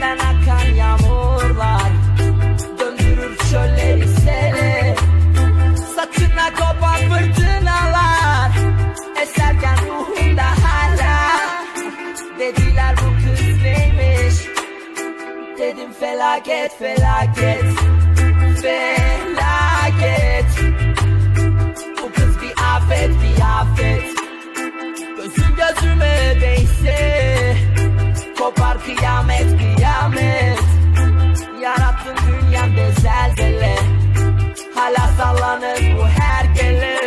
Gözünden akan yağmurlar döndürür çölleri sele. Saçına kopan fırtınalar eserken ruhunda hala. Dediler bu kız neymiş, dedim felaket felaket felaket. Bu kız bir afet bir afet. Gözün gözüme değse kopar kıyamet kıyamet. Yarattın dünyamda zelzele, hala sallanır bu hergele.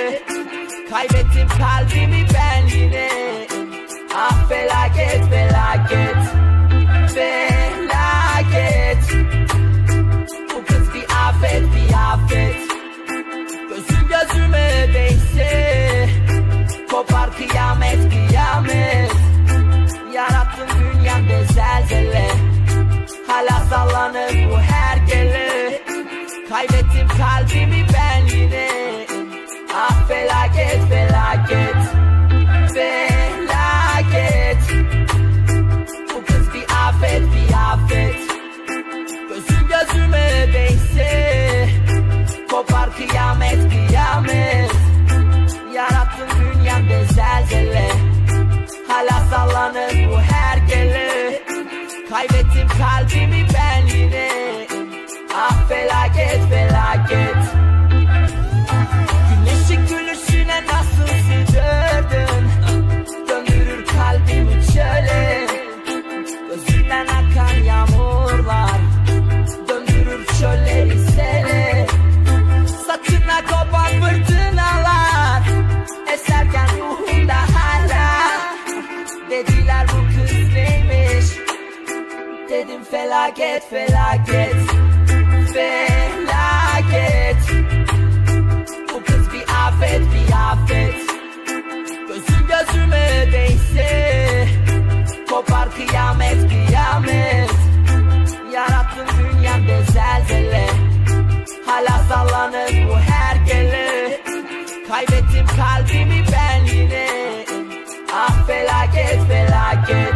Kaybettim kalbimi ben yine. Ah felaket felaket felaket. Bu kız bir afet bir afet. Gözün gözüme değse kopar kıyamet kıyamet. Yarattın dünyamda zelzele, hala sallanır bu hergele. Kaybettim kalbimi ben yine. Ah felaket felaket felaket. Bu kız bir afet bir afet. Gözün gözüme değse kopar kıyamet kıyamet. Yarattın dünyamda zelzele, hala sallanır bu hergele. Kaybettim kalbimi ben yine. Ah felaket felaket. Güneşin gülüşüne nasıl sıcırdın, döndürür kalbimi çöle. Gözünden akan yağmurlar döndürür çölleri sele. Saçına kopan fırtınalar eserken ruhunda hala. Dediler bu kız neymiş, dedim felaket felaket felaket. Bu kız bir afet bir afet. Gözün gözüme değse kopar kıyamet kıyamet. Yarattın dünyamda zelzele, hala sallanır bu hergele. Kaybettim kalbimi ben yine. Ah felaket felaket